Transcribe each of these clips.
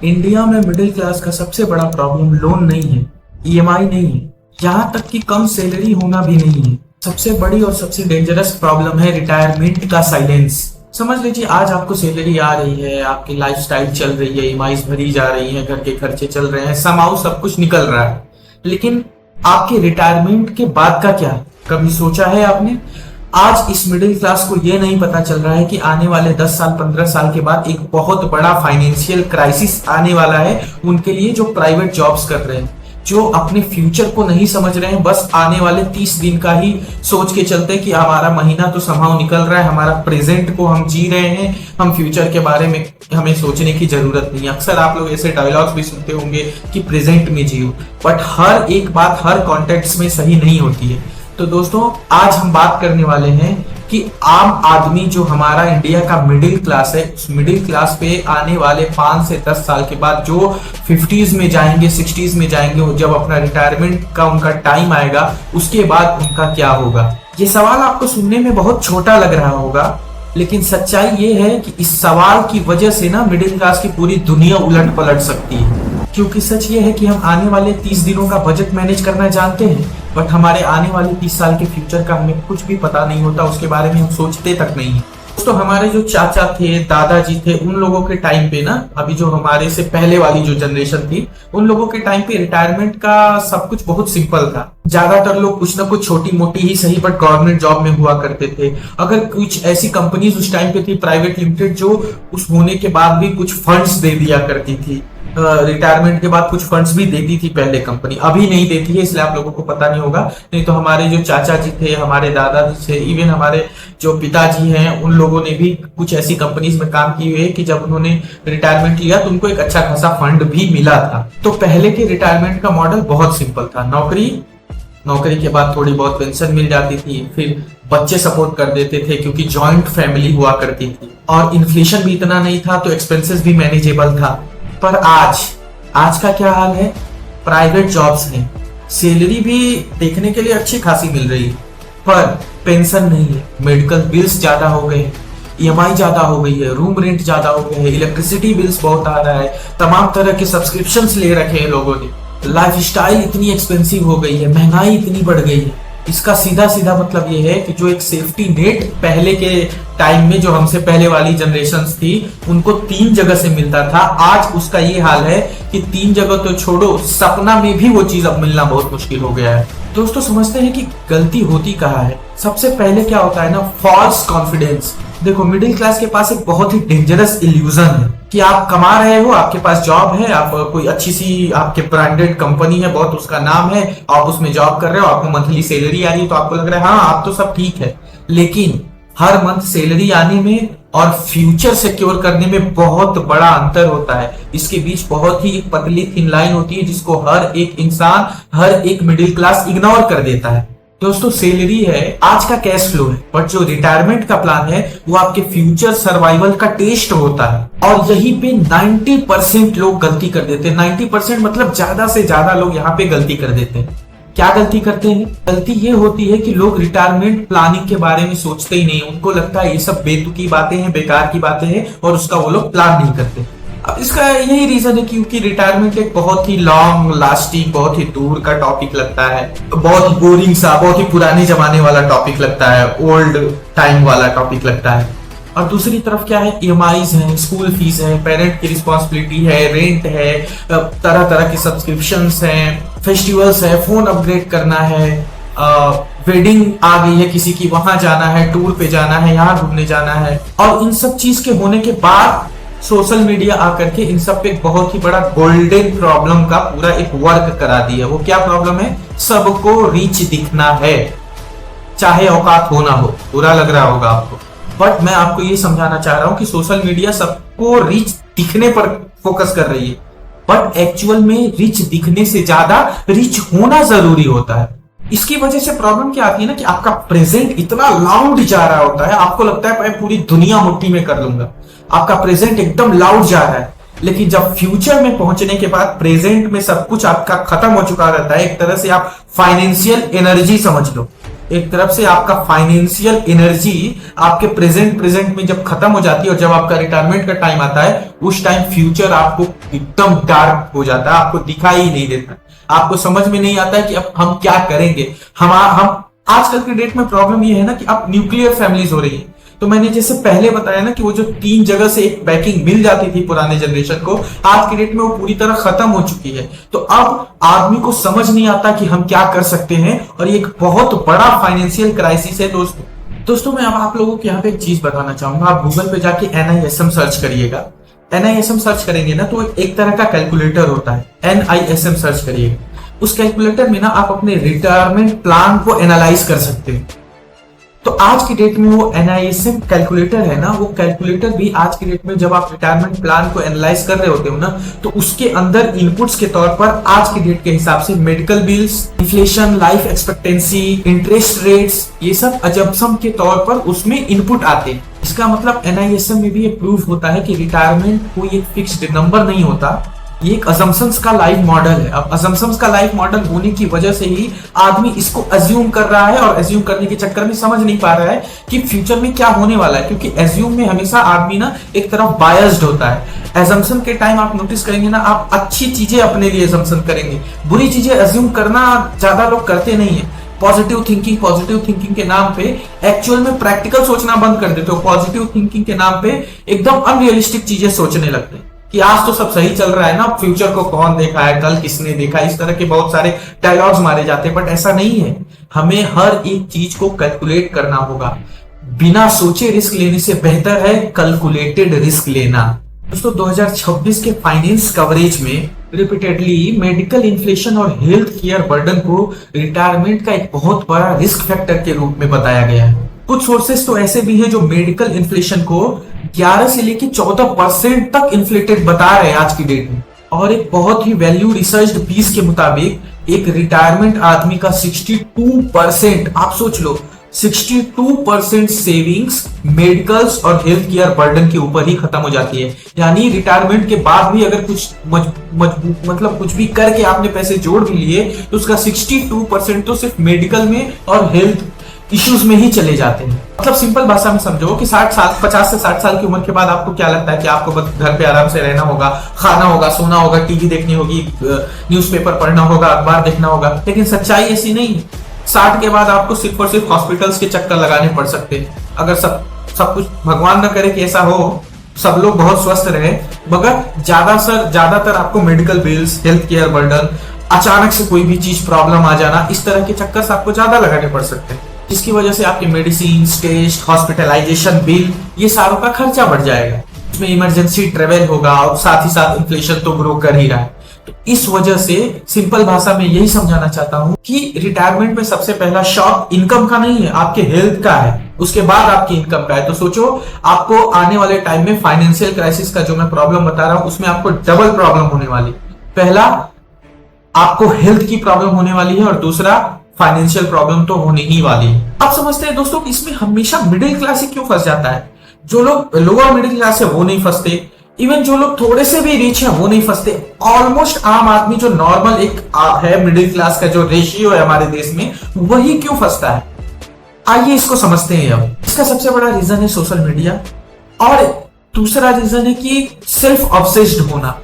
India में middle class का सबसे बड़ा प्रॉब्लम लोन नहीं है, ईएमआई नहीं है, यहाँ तक कि कम सैलरी होना भी नहीं है। सबसे बड़ी और सबसे डेंजरस प्रॉब्लम है रिटायरमेंट का साइलेंस। समझ लीजिए आज आपको सैलरी आ रही है, आपकी लाइफस्टाइल चल रही है, ईएमआईज भरी जा रही है, घर के खर्चे चल रहे हैं, समाउ सब कुछ निकल रहा है, लेकिन आपके रिटायरमेंट के बाद का क्या? कभी सोचा है आपने? आज इस मिडिल क्लास को ये नहीं पता चल रहा है कि आने वाले 10 साल 15 साल के बाद एक बहुत बड़ा फाइनेंशियल क्राइसिस आने वाला है उनके लिए जो प्राइवेट जॉब्स कर रहे हैं, जो अपने फ्यूचर को नहीं समझ रहे हैं, बस आने वाले 30 दिन का ही सोच के चलते हैं कि हमारा महीना तो समाउ निकल रहा है, हमारा प्रेजेंट को हम जी रहे हैं, हम फ्यूचर के बारे में हमें सोचने की जरूरत नहीं है। अक्सर आप लोग ऐसे डायलॉग्स भी सुनते होंगे कि प्रेजेंट में जियो, बट हर एक बात हर कॉन्टेक्स्ट में सही नहीं होती है। तो दोस्तों आज हम बात करने वाले हैं कि आम आदमी जो हमारा इंडिया का मिडिल क्लास है, उस मिडिल क्लास पे आने वाले 5 से 10 साल के बाद जो 50s में जाएंगे 60s में जाएंगे, जब अपना रिटायरमेंट का उनका टाइम आएगा उसके बाद उनका क्या होगा। ये सवाल आपको सुनने में बहुत छोटा लग रहा होगा, लेकिन सच्चाई ये है कि इस सवाल की वजह से ना मिडिल क्लास की पूरी दुनिया उलट पलट सकती है। क्योंकि सच ये है कि हम आने वाले 30 दिनों का बजट मैनेज करना जानते हैं, बट हमारे आने वाले 30 साल के फ्यूचर का हमें कुछ भी पता नहीं होता, उसके बारे में हम सोचते तक नहीं है। तो हमारे जो चाचा थे, दादाजी थे, उन लोगों के टाइम पे ना, अभी जो हमारे से पहले वाली जो जनरेशन थी, उन लोगों के टाइम पे रिटायरमेंट का सब कुछ बहुत सिंपल था। ज्यादातर लोग कुछ ना कुछ छोटी मोटी ही सही बट गवर्नमेंट जॉब में हुआ करते थे। अगर कुछ ऐसी कंपनीज उस टाइम पे थी प्राइवेट लिमिटेड, जो उस होने के बाद भी कुछ फंड्स दे दिया करती थी, रिटायरमेंट के बाद कुछ फंड्स भी देती थी पहले कंपनी, अभी नहीं देती है, इसलिए आप लोगों को पता नहीं होगा। नहीं तो हमारे जो चाचा जी थे, हमारे दादाजी थे, इवन हमारे जो पिताजी हैं, उन लोगों ने भी कुछ ऐसी कंपनीज में काम किए हुए कि जब उन्होंने रिटायरमेंट लिया तो उनको एक अच्छा खासा फंड भी मिला था। तो पहले के रिटायरमेंट का मॉडल बहुत सिंपल था। नौकरी के बाद थोड़ी बहुत पेंशन मिल जाती थी, फिर बच्चे सपोर्ट कर देते थे क्योंकि जॉइंट फैमिली हुआ करती थी, और इन्फ्लेशन भी इतना नहीं था तो एक्सपेंसेस भी मैनेजेबल था। पर आज का क्या हाल है? प्राइवेट जॉब्स हैं, सैलरी भी देखने के लिए अच्छी खासी मिल रही है, पर पेंशन नहीं है, मेडिकल बिल्स ज्यादा हो गए, ईएमआई ज्यादा हो गई है, रूम रेंट ज्यादा हो गए है, इलेक्ट्रिसिटी बिल्स बहुत आ रहा है, तमाम तरह के सब्सक्रिप्शंस ले रखे हैं लोगों ने, लाइफस्टाइल इतनी एक्सपेंसिव हो गई है, महंगाई इतनी बढ़ गई है। इसका सीधा सीधा मतलब ये है कि जो एक सेफ्टी नेट पहले के टाइम में, जो हमसे पहले वाली जनरेशन्स थी, उनको 3 जगह से मिलता था, आज उसका ये हाल है कि 3 जगह तो छोड़ो, सपना में भी वो चीज अब मिलना बहुत मुश्किल हो गया है। दोस्तों समझते हैं कि गलती होती कहाँ है। सबसे पहले क्या होता है ना, फॉल्स कॉन्फिडेंस। देखो मिडिल क्लास के पास एक बहुत ही डेंजरस इल्यूजन है कि आप कमा रहे हो, आपके पास जॉब है, आप कोई अच्छी सी आपके ब्रांडेड कंपनी है, बहुत उसका नाम है, आप उसमें जॉब कर रहे हो, आपको मंथली सैलरी आ रही है, तो आपको लग रहा है हाँ आप तो सब ठीक है। लेकिन हर मंथ सैलरी आने में और फ्यूचर सिक्योर करने में बहुत बड़ा अंतर होता है। इसके बीच बहुत ही पतली थिन लाइन होती है जिसको हर एक इंसान, हर एक मिडिल क्लास इग्नोर कर देता है। दोस्तों सैलरी है, आज का कैश फ्लो है, बट जो रिटायरमेंट का प्लान है वो आपके फ्यूचर सर्वाइवल का टेस्ट होता है। और यहीं पे 90% लोग गलती कर देते हैं। 90% मतलब ज्यादा से ज्यादा लोग यहाँ पे गलती कर देते हैं। क्या गलती करते हैं? गलती ये होती है कि लोग रिटायरमेंट प्लानिंग के बारे में सोचते ही नहीं। उनको लगता है ये सब बेतुकी बातें हैं, बेकार की बातें हैं, और उसका वो लोग प्लान नहीं करते। अब इसका यही रीजन है क्योंकि रिटायरमेंट एक बहुत ही लॉन्ग लास्टिंग, बहुत ही दूर का टॉपिक लगता है, बहुत ही बोरिंग सा, बहुत ही पुराने जमाने वाला टॉपिक लगता है, ओल्ड टाइम वाला टॉपिक लगता है। और दूसरी तरफ क्या है, ईएमआईज है, स्कूल फीस है, पेरेंट की रिस्पॉन्सिबिलिटी है, रेंट है, तरह तरह के सब्सक्रिप्शंस हैं, फेस्टिवल्स है, फोन अपग्रेड करना है, वेडिंग आ गई है किसी की, वहां जाना है, टूर पे जाना है, यहाँ घूमने जाना है। और इन सब चीज के होने के बाद सोशल मीडिया आकर के इन सब पे एक बहुत ही बड़ा गोल्डन प्रॉब्लम का पूरा एक वर्क करा दिया। वो क्या प्रॉब्लम है? सबको रीच दिखना है, चाहे औकात हो ना हो। बुरा लग रहा होगा आपको, बट मैं आपको ये समझाना चाह रहा हूं कि सोशल मीडिया सबको रीच दिखने पर फोकस कर रही है, बट एक्चुअल में रीच दिखने से ज्यादा रीच होना जरूरी होता है। इसकी वजह से प्रॉब्लम क्या आती है ना कि आपका प्रेजेंट इतना लाउड जा रहा होता है, आपको लगता है मैं पूरी दुनिया मुट्ठी में कर लूंगा, आपका प्रेजेंट एकदम लाउड जा रहा है। लेकिन जब फ्यूचर में पहुंचने के बाद प्रेजेंट में सब कुछ आपका खत्म हो चुका रहता है। एक तरह से आप फाइनेंशियल एनर्जी समझ लो, एक तरफ से आपका फाइनेंशियल एनर्जी आपके प्रेजेंट में जब खत्म हो जाती है और जब आपका रिटायरमेंट का टाइम आता है, उस टाइम फ्यूचर आपको एकदम डार्क हो जाता है, आपको दिखाई ही नहीं देता, आपको समझ में नहीं आता है कि अब हम क्या करेंगे। हम आजकल के डेट में प्रॉब्लम ये है ना कि अब न्यूक्लियर फैमिलीज हो रही है। तो मैंने जैसे पहले बताया ना कि वो जो 3 जगह से एक बैकिंग मिल जाती थी पुराने जनरेशन को, आज की डेट में वो पूरी तरह खत्म हो चुकी है। तो अब आदमी को समझ नहीं आता कि हम क्या कर सकते हैं, और ये एक बहुत बड़ा फाइनेंशियल क्राइसिस है दोस्तों मैं अब आप लोगों को यहाँ पे एक चीज बताना चाहूंगा। आप गूगल पे जाके NISM सर्च करिएगा। NISM सर्च करेंगे ना तो एक तरह का कैलकुलेटर होता है, NISM सर्च करिएगा। उस कैलकुलेटर में ना आप अपने रिटायरमेंट प्लान को एनालाइज कर सकते हैं। तो आज की डेट में वो NISM कैलकुलेटर है ना, वो कैलकुलेटर भी आज की डेट में जब आप रिटायरमेंट प्लान को एनालाइज कर रहे होते हो ना, तो उसके अंदर इनपुट्स के तौर पर आज की डेट के हिसाब से medical bills, inflation, life expectancy, interest rates, ये सब अजम्पशन के तौर पर उसमें इनपुट आते हैं। इसका मतलब NISM में भी ये प्रूफ होता है कि रिटायरमेंट कोई एक फिक्स्ड नंबर नहीं होता, ये एक असम्पशंस का लाइफ मॉडल है। अब असम्पशंस का लाइफ मॉडल होने की वजह से ही आदमी इसको अज्यूम कर रहा है, और अज्यूम करने के चक्कर में समझ नहीं पा रहा है कि फ्यूचर में क्या होने वाला है, क्योंकि अज्यूम में हमेशा आदमी ना एक तरफ बायस्ड होता है। असम्पशन के टाइम आप नोटिस करेंगे ना, आप अच्छी चीजें अपने लिए असम्पशन करेंगे, बुरी चीजें अज्यूम करना ज्यादा लोग करते नहीं है। पॉजिटिव थिंकिंग के नाम पे एक्चुअल में प्रैक्टिकल सोचना बंद कर देते हो। पॉजिटिव थिंकिंग के नाम पे एकदम अनरियलिस्टिक चीजें सोचने लगते हैं कि आज तो सब सही चल रहा है ना, फ्यूचर को कौन देखा है, कल किसने देखा, इस तरह के बहुत सारे डायलॉग्स मारे जाते हैं। बट ऐसा नहीं है, हमें हर एक चीज को कैलकुलेट करना होगा। बिना सोचे रिस्क लेने से बेहतर है कैलकुलेटेड रिस्क लेना। दोस्तों 2026 के फाइनेंस कवरेज में रिपीटेडली मेडिकल इन्फ्लेशन और हेल्थ केयर बर्डन को रिटायरमेंट का एक बहुत बड़ा रिस्क फैक्टर के रूप में बताया गया है। कुछ सोर्सेस तो ऐसे भी हैं जो मेडिकल इन्फ्लेशन को 11 से लेकर 14% तक इन्फ्लेटेड बता रहे हैं आज की डेट में। और एक बहुत ही वैल्यू रिसर्च्ड पीस के मुताबिक एक रिटायरमेंट आदमी का 62%, आप सोच लो 62% सेविंग्स मेडिकल्स और हेल्थ केयर बर्डन के ऊपर ही खत्म हो जाती है। यानी रिटायरमेंट के बाद भी अगर कुछ मतलब कुछ भी करके आपने पैसे जोड़ भी लिए तो उसका 62% तो सिर्फ मेडिकल में और हेल्थ इश्यूज में ही चले जाते हैं। मतलब सिंपल भाषा में समझो कि 50 से 60 साल की उम्र के बाद आपको क्या लगता है कि आपको बस घर पे आराम से रहना होगा, खाना होगा, सोना होगा, टीवी देखनी होगी, न्यूज़पेपर पढ़ना होगा, अखबार देखना होगा। लेकिन सच्चाई ऐसी नहीं है। 60 के बाद आपको सिर्फ और सिर्फ हॉस्पिटल्स के चक्कर लगाने पड़ सकते हैं। अगर सब कुछ भगवान न करे कि ऐसा हो, सब लोग बहुत स्वस्थ रहे, मगर ज्यादातर आपको medical bills, health care burden, अचानक से कोई भी चीज प्रॉब्लम आ जाना, इस तरह के चक्कर आपको ज्यादा लगाने पड़ सकते हैं, जिसकी वजह से आपके मेडिसिन, टेस्ट, हॉस्पिटलाइजेशन बिल, ये सारों का खर्चा बढ़ जाएगा। इसमें इमरजेंसी ट्रेवल होगा और साथ ही साथ इन्फ्लेशन तो ग्रो कर ही रहा है। तो इस वजह से सिंपल भाषा में यही समझाना चाहता हूं कि रिटायरमेंट में सबसे पहला शॉक इनकम का नहीं है, आपके हेल्थ का है, उसके बाद आपकी इनकम का है। तो सोचो आपको आने वाले टाइम में फाइनेंशियल क्राइसिस का जो मैं प्रॉब्लम बता रहा हूं उसमें आपको डबल प्रॉब्लम होने वाली। पहला आपको हेल्थ की प्रॉब्लम होने वाली है और दूसरा फाइनेंशियल प्रॉब्लम तो होने ही वाली है। आप समझते हैं दोस्तों कि इसमें हमेशा मिडिल क्लास ही क्यों फंस जाता है। जो लोग लोअर मिडिल क्लास है वो नहीं फंसते, इवन जो लोग थोड़े से भी रिच है वो नहीं फंसते। ऑलमोस्ट आम आदमी जो नॉर्मल एक है मिडिल क्लास का जो रेशियो है हमारे देश में, वही क्यों फंसता है। आइए इसको समझते हैं। अब इसका सबसे बड़ा रीजन है सोशल मीडिया, और दूसरा रीजन है कि सेल्फ ऑब्सेस्ड होना।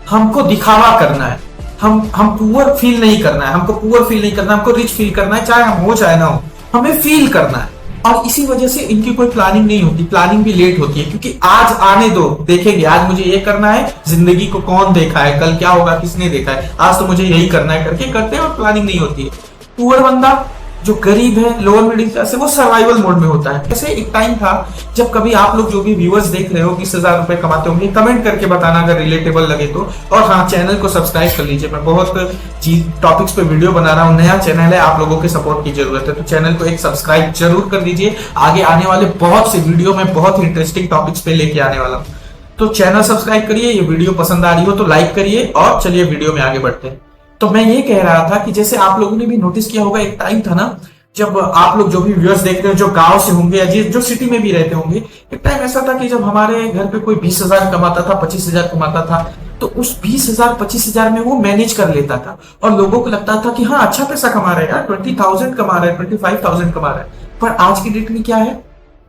हमको दिखावा करना है, हम पुअर फील नहीं करना है, हमको पुअर फील नहीं करना, हमको रिच फील करना है, चाहे हम हो चाहे ना हो, हमें फील करना है। और इसी वजह से इनकी कोई प्लानिंग नहीं होती, प्लानिंग भी लेट होती है, क्योंकि आज आने दो, देखेंगे, आज मुझे ये करना है, जिंदगी को कौन देखा है, कल क्या होगा किसने देखा है, आज तो मुझे यही करना है करके करते हैं और प्लानिंग नहीं होती है। पुअर बंदा जो गरीब है, लोअर मिडिल क्लास है, वो सर्वाइवल मोड में होता है। जैसे एक टाइम था जब कभी आप लोग जो भी व्यूअर्स देख रहे हो 20,000 रुपए कमाते होंगे, कमेंट करके बताना अगर रिलेटेबल लगे तो। और हाँ, चैनल को सब्सक्राइब कर लीजिए, मैं बहुत टॉपिक्स पे वीडियो बना रहा हूँ, नया चैनल है, आप लोगों के सपोर्ट की जरूरत है, तो चैनल को एक सब्सक्राइब जरूर कर दीजिए। आगे आने वाले बहुत से वीडियो में बहुत इंटरेस्टिंग टॉपिक्स पे लेके आने वाला हूँ, तो चैनल सब्सक्राइब करिए। ये वीडियो पसंद आ रही हो तो लाइक करिए, और चलिए वीडियो में आगे बढ़ते हैं। तो मैं ये कह रहा था कि जैसे आप लोगों ने भी नोटिस किया होगा, एक टाइम था ना जब आप लोग जो भी व्यूअर्स देख रहे हो, जो गांव से होंगे या जो सिटी में भी रहते होंगे, एक टाइम ऐसा था कि जब हमारे घर पे कोई 20,000 कमाता था, 25,000 कमाता था, तो उस 20,000 25,000 में वो मैनेज कर लेता था और लोगों को लगता था कि हाँ अच्छा पैसा कमा रहा है यार, 20,000 कमा रहा है, 25,000 कमा रहा है। पर आज की डेट में क्या है,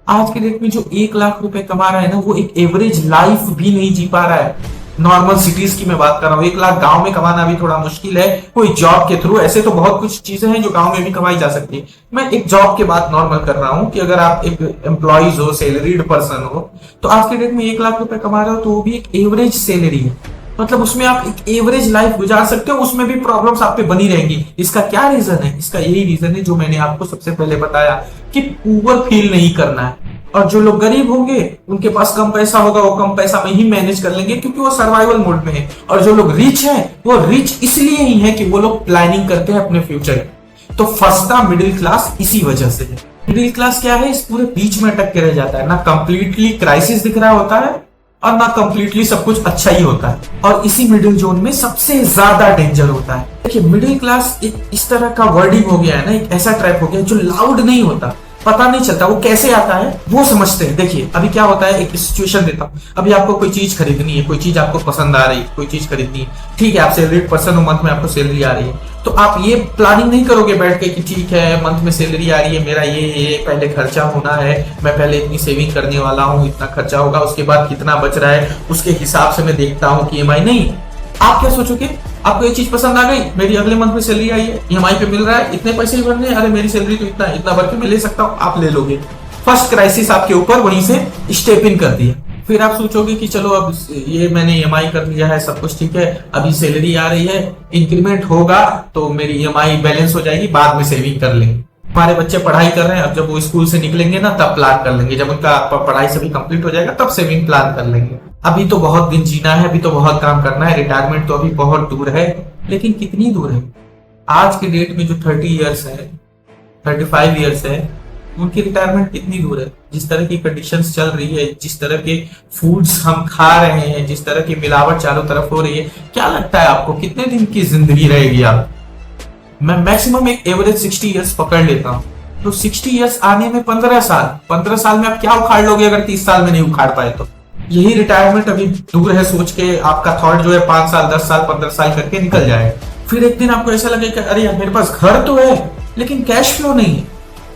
आज की डेट में जो 1 लाख रुपए कमा रहा है ना, वो एक एवरेज लाइफ भी नहीं जी पा रहा है। नॉर्मल सिटीज की मैं बात कर रहा हूँ। 1 लाख गांव में कमाना भी थोड़ा मुश्किल है, कोई जॉब के थ्रू। ऐसे तो बहुत कुछ चीजें हैं जो गांव में भी कमाई जा सकती है। मैं एक जॉब की बात नॉर्मल कर रहा हूँ कि अगर आप एक एम्प्लॉइज हो, सैलरीड पर्सन हो, तो आज के डेट में 1 लाख रुपए कमा रहे हो तो वो भी एक एवरेज सैलरी है। मतलब उसमें आप एक एवरेज लाइफ गुजार सकते हो, उसमें भी प्रॉब्लम्स आप पे बनी रहेंगी। इसका क्या रीजन है? इसका यही रीजन है जो मैंने आपको सबसे पहले बताया कि पुअर फील नहीं करना है। और जो लोग गरीब होंगे उनके पास कम पैसा होगा, वो कम पैसा में ही मैनेज कर लेंगे क्योंकि वो सर्वाइवल मोड में है। और जो लोग रिच हैं वो रिच इसलिए ही है कि वो लोग प्लानिंग करते हैं अपने फ्यूचर की। तो फंसता मिडिल क्लास इसी वजह से है। मिडिल क्लास क्या है, इस पूरे बीच में अटक के रह जाता है। ना कंप्लीटली क्राइसिस दिख रहा होता है और ना कंप्लीटली सब कुछ अच्छा ही होता है। और इसी मिडिल जोन में सबसे ज्यादा डेंजर होता है। देखिए मिडिल क्लास एक इस तरह का वर्डिंग हो गया है ना, एक ऐसा ट्रैप हो गया जो लाउड नहीं होता, पता नहीं चलता वो कैसे आता है, वो समझते हैं। देखिए अभी क्या होता है, एक सिचुएशन देता हूं। अभी आपको कोई चीज खरीदनी है, कोई चीज आपको पसंद आ रही है, कोई चीज खरीदनी है, ठीक है, आप सैलरीड पर्सन हो, मंथ में आपको सैलरी आ रही है, तो आप ये प्लानिंग नहीं करोगे बैठ के कि ठीक है मंथ में सैलरी आ रही है, मेरा ये पहले खर्चा होना है, मैं पहले इतनी सेविंग करने वाला हूँ, इतना खर्चा होगा, उसके बाद कितना बच रहा है उसके हिसाब से मैं देखता हूँ कि EMI। नहीं, आप क्या सोचोगे, आपको ये चीज पसंद आ गई, मेरी अगले मंथ में सैलरी आई है, EMI पे मिल रहा है, इतने पैसे ही भरने, अरे मेरी सैलरी तो इतना इतना भर के मैं ले सकता हूँ, आप ले लोगे। फर्स्ट क्राइसिस आपके ऊपर वहीं से स्टेप इन कर दिया। फिर आप सोचोगे कि चलो अब ये मैंने EMI कर लिया है, सब कुछ ठीक है, अभी सैलरी आ रही है, इंक्रीमेंट होगा तो मेरी EMI बैलेंस हो जाएगी, बाद में सेविंग कर लेंगे। हमारे बच्चे पढ़ाई कर रहे हैं, अब जब वो स्कूल से निकलेंगे ना तब प्लान कर लेंगे, जब उनका पढ़ाई सभी कंप्लीट हो जाएगा तब सेविंग प्लान कर लेंगे। अभी तो बहुत दिन जीना है, अभी तो बहुत काम करना है, रिटायरमेंट तो अभी बहुत दूर है। लेकिन कितनी दूर है? आज के डेट में जो 30 इयर्स है, 35 इयर्स है, उनकी रिटायरमेंट कितनी दूर है? जिस तरह की कंडीशंस चल रही है, जिस तरह के फूड्स हम खा रहे हैं, जिस तरह की मिलावट चारों तरफ हो रही है, क्या लगता है आपको कितने दिन की जिंदगी रहेगी आप? मैं मैक्सिमम एक एवरेज 60 इयर्स पकड़ लेता हूँ, तो 60 इयर्स आने में 15 साल, 15 साल में आप क्या उखाड़ लोगे अगर 30 साल में नहीं उखाड़ पाए तो? यही रिटायरमेंट अभी दूर है सोच के आपका थॉट जो है 5 साल 10 साल 15 साल करके निकल जाए। फिर एक दिन आपको ऐसा लगेगा अरे यार मेरे पास घर तो है लेकिन कैश फ्लो नहीं है,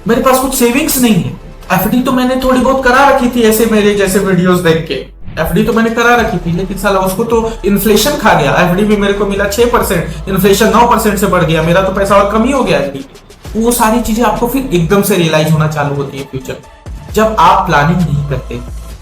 मेरे पास कुछ सेविंग्स नहीं है। FD तो मैंने थोड़ी बहुत करा रखी थी, ऐसे मेरे जैसे वीडियोस देख के FD तो मैंने करा रखी थी, लेकिन साला उसको तो इन्फ्लेशन खा गया। FD में मेरे को मिला 6%, इन्फ्लेशन 9% से बढ़ गया, मेरा तो पैसा और कम ही हो गया FD। वो सारी चीजें आपको फिर एकदम से रियलाइज होना चालू होती है फ्यूचर जब आप प्लानिंग नहीं करते।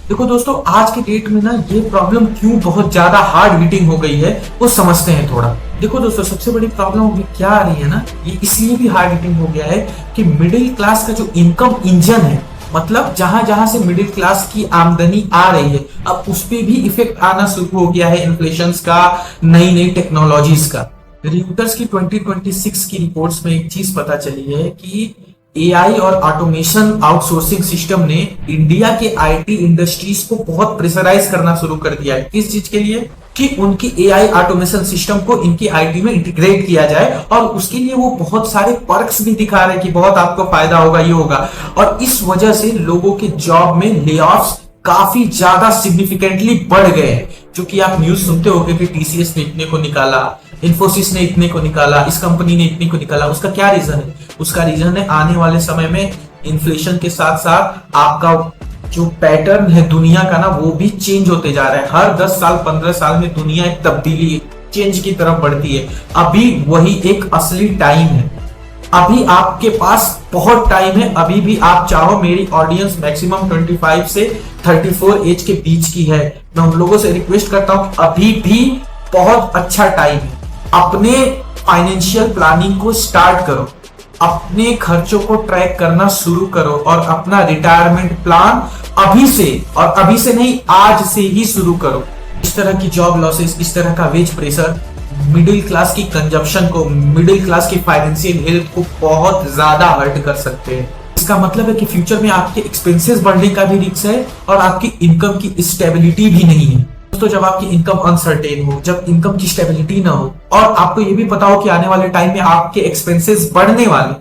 देखो दोस्तों, आज के डेट में ना ये प्रॉब्लम क्यों बहुत ज्यादा हार्ड हिटिंग हो गई है वो समझते हैं थोड़ा। देखो दोस्तों, सबसे बड़ी प्रॉब्लम अभी क्या आ रही है ना, ये इसलिए भी हार्ड हिटिंग हो गया है कि मिडिल क्लास का जो इनकम इंजन है, मतलब जहां जहां से मिडिल क्लास की आमदनी आ रही है, अब उस पर भी इफेक्ट आना शुरू हो गया है इन्फ्लेशन का, नई नई टेक्नोलॉजीज का। रियूटर्स की 2026 की रिपोर्ट्स में एक चीज पता चली है कि AI और ऑटोमेशन आउटसोर्सिंग सिस्टम ने इंडिया के IT इंडस्ट्रीज को बहुत प्रेशराइज करना शुरू कर दिया है। किस चीज के लिए? कि उनकी AI ऑटोमेशन सिस्टम को इनकी IT में इंटीग्रेट किया जाए, और उसके लिए वो बहुत सारे पर्क्स भी दिखा रहे हैं कि बहुत आपको फायदा होगा, ये होगा। और इस वजह से लोगों के जॉब में लेऑफ्स काफी ज्यादा सिग्निफिकेंटली बढ़ गए हैं। क्योंकि आप न्यूज सुनते होंगे कि TCS ने इतने को निकाला, इन्फोसिस ने इतने को निकाला, इस कंपनी ने इतने को निकाला। उसका क्या रीजन है? उसका रीजन है आने वाले समय में इन्फ्लेशन के साथ साथ आपका जो पैटर्न है दुनिया का ना, वो भी चेंज होते जा रहा है। हर 10 साल 15 साल में दुनिया एक तब्दीली चेंज की तरफ बढ़ती है। अभी वही एक असली टाइम है। अभी आपके पास बहुत टाइम है। अभी भी आप चाहो, मेरी ऑडियंस मैक्सिमम 25 से 34 एज के बीच की है, मैं उन लोगों से रिक्वेस्ट करता हूं, अभी भी बहुत अच्छा टाइम है। अपने फाइनेंशियल प्लानिंग को स्टार्ट करो, अपने खर्चों को ट्रैक करना शुरू करो, और अपना रिटायरमेंट प्लान अभी से, और अभी से नहीं आज से ही शुरू करो। इस तरह की जॉब लॉसेस, इस तरह का वेज प्रेशर मिडिल क्लास की कंजप्शन को, मिडिल क्लास की फाइनेंशियल हेल्थ को बहुत ज्यादा हर्ट कर सकते हैं। इसका मतलब है कि फ्यूचर में आपके एक्सपेंसेस बढ़ने का भी रिस्क है, और आपकी इनकम की स्टेबिलिटी भी नहीं है। दोस्तों, जब आपकी इनकम अनसर्टेन हो, जब इनकम की स्टेबिलिटी ना हो, और आपको ये भी पता हो कि आने वाले टाइम में आपके एक्सपेंसेस बढ़ने वाले,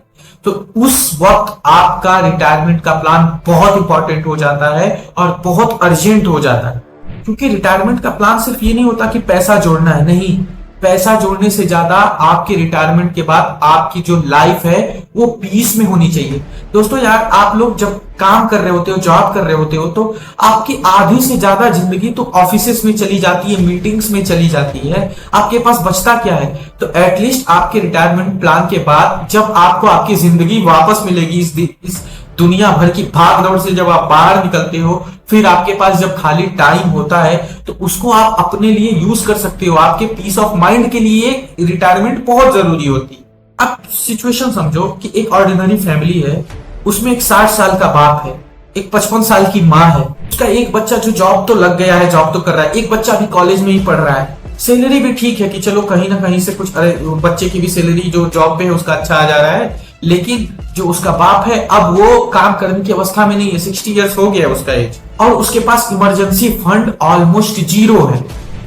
तो उस वक्त आपका रिटायरमेंट का प्लान बहुत इंपॉर्टेंट हो जाता है और बहुत अर्जेंट हो जाता है। क्योंकि रिटायरमेंट का प्लान सिर्फ ये नहीं होता कि पैसा जोड़ना है, नहीं, पैसा जोड़ने से ज्यादा आपके रिटायरमेंट के बाद आपकी जो लाइफ है वो पीस में होनी चाहिए। दोस्तों यार, आप लोग जब काम कर रहे होते हो, जॉब कर रहे होते हो, तो आपकी आधी से ज्यादा जिंदगी तो ऑफिसेस में चली जाती है, मीटिंग्स में चली जाती है, आपके पास बचता क्या है? तो एटलीस्ट आपके रिटायरमेंट प्लान के बाद जब आपको आपकी जिंदगी वापस मिलेगी, इस दुनिया भर की भाग दौड़ से जब आप बाहर निकलते हो, फिर आपके पास जब खाली टाइम होता है तो उसको आप अपने लिए यूज कर सकते हो। आपके पीस ऑफ माइंड के लिए रिटायरमेंट बहुत जरूरी होती है। अब सिचुएशन समझो कि एक ऑर्डिनरी फैमिली है, उसमें एक 60 साल का बाप है, एक 55 साल की माँ है, उसका एक बच्चा जो जॉब तो लग गया है, जॉब तो कर रहा है, एक बच्चा अभी कॉलेज में ही पढ़ रहा है। सैलरी भी ठीक है कि चलो कहीं ना कहीं से कुछ, अरे बच्चे की भी सैलरी जो जॉब पे है उसका अच्छा आ जा रहा है, लेकिन जो उसका बाप है अब वो काम करने की अवस्था में नहीं है, 60 इयर्स हो गया उसका एज, और उसके पास इमरजेंसी फंड ऑलमोस्ट जीरो है,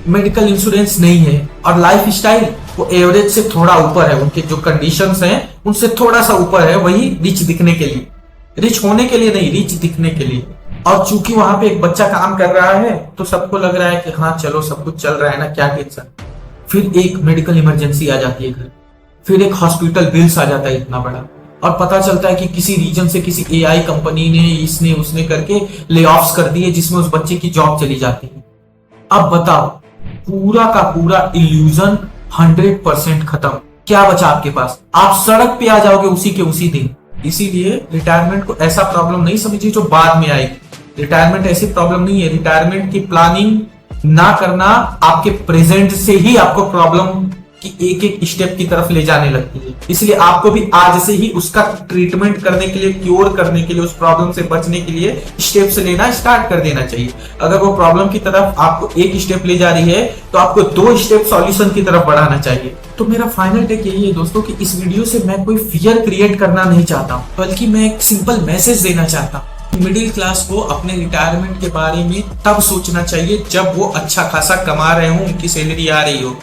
मेडिकल इंश्योरेंस नहीं है, और लाइफ स्टाइल वो एवरेज से थोड़ा ऊपर है, उनके जो कंडीशंस हैं उनसे थोड़ा सा ऊपर है, वही रिच दिखने के लिए, रिच होने के लिए नहीं, रिच दिखने के लिए। और चूंकि वहां पे एक बच्चा काम कर रहा है तो सबको लग रहा है कि हाँ चलो सब कुछ चल रहा है ना, क्या टेंशन। फिर एक मेडिकल इमरजेंसी आ जाती है घर, फिर एक हॉस्पिटल बिल्स आ जाता है इतना बड़ा, और पता चलता है कि किसी रीजन से किसी एआई कंपनी ने इसने उसने करके ले ऑफ्स कर दिए, जिसमें उस बच्चे की जॉब चली जाती है। अब बताओ, पूरा का पूरा इल्यूजन 100% खत्म। क्या बचा आपके पास? आप सड़क पे आ जाओगे उसी के उसी दिन। इसीलिए रिटायरमेंट को ऐसा प्रॉब्लम नहीं समझिए जो बाद में आएगी। रिटायरमेंट ऐसी प्रॉब्लम नहीं है, रिटायरमेंट की प्लानिंग ना करना आपके प्रेजेंट से ही आपको प्रॉब्लम की एक एक स्टेप की तरफ ले जाने लगती है। इसलिए आपको भी आज से ही उसका ट्रीटमेंट करने के लिए, क्योर करने के लिए, उस प्रॉब्लम से बचने के लिए स्टेप्स लेना स्टार्ट कर देना चाहिए। अगर वो प्रॉब्लम की तरफ आपको एक स्टेप ले जा रही है तो आपको 2 स्टेप सॉल्यूशन की तरफ बढ़ाना चाहिए। तो मेरा फाइनल टेक यही है दोस्तों कि इस वीडियो से मैं कोई फियर क्रिएट करना नहीं चाहता हूं, बल्कि मैं एक सिंपल मैसेज देना चाहता हूं। मिडिल क्लास को अपने रिटायरमेंट के बारे में तब सोचना चाहिए जब वो अच्छा खासा कमा रहे हो, उनकी सैलरी आ रही हो।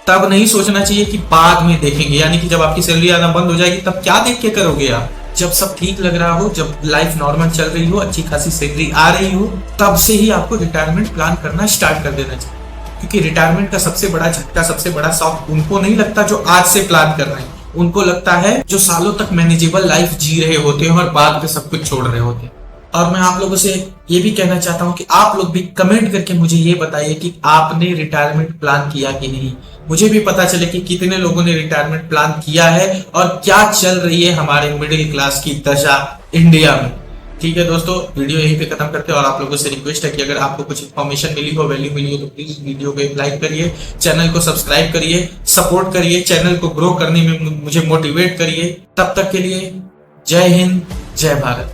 तब नहीं सोचना चाहिए कि बाद में देखेंगे, यानी कि जब आपकी सैलरी आना बंद हो जाएगी तब क्या देख के करोगे आप? जब सब ठीक लग रहा हो, जब लाइफ नॉर्मल चल रही हो, अच्छी खासी सैलरी आ रही हो, तब से ही आपको रिटायरमेंट प्लान करना स्टार्ट कर देना चाहिए। क्योंकि रिटायरमेंट का सबसे बड़ा झटका, सबसे बड़ा शॉक उनको नहीं लगता जो आज से प्लान कर रहे हैं, उनको लगता है जो सालों तक मैनेजेबल लाइफ जी रहे होते हैं और बाद में सब कुछ छोड़ रहे होते हैं। और मैं आप लोगों से ये भी कहना चाहता हूं कि आप लोग भी कमेंट करके मुझे ये बताइए कि आपने रिटायरमेंट प्लान किया कि नहीं। मुझे भी पता चले कि कितने लोगों ने रिटायरमेंट प्लान किया है और क्या चल रही है हमारे मिडिल क्लास की दशा इंडिया में। ठीक है दोस्तों, वीडियो यहीं पे खत्म करते हैं और आप लोगों से रिक्वेस्ट है कि अगर आपको कुछ इन्फॉर्मेशन मिली हो, वैल्यू मिली हो, तो प्लीज वीडियो को एक लाइक करिए, चैनल को सब्सक्राइब करिए, सपोर्ट करिए, चैनल को ग्रो करने में मुझे मोटिवेट करिए। तब तक के लिए जय हिंद, जय भारत।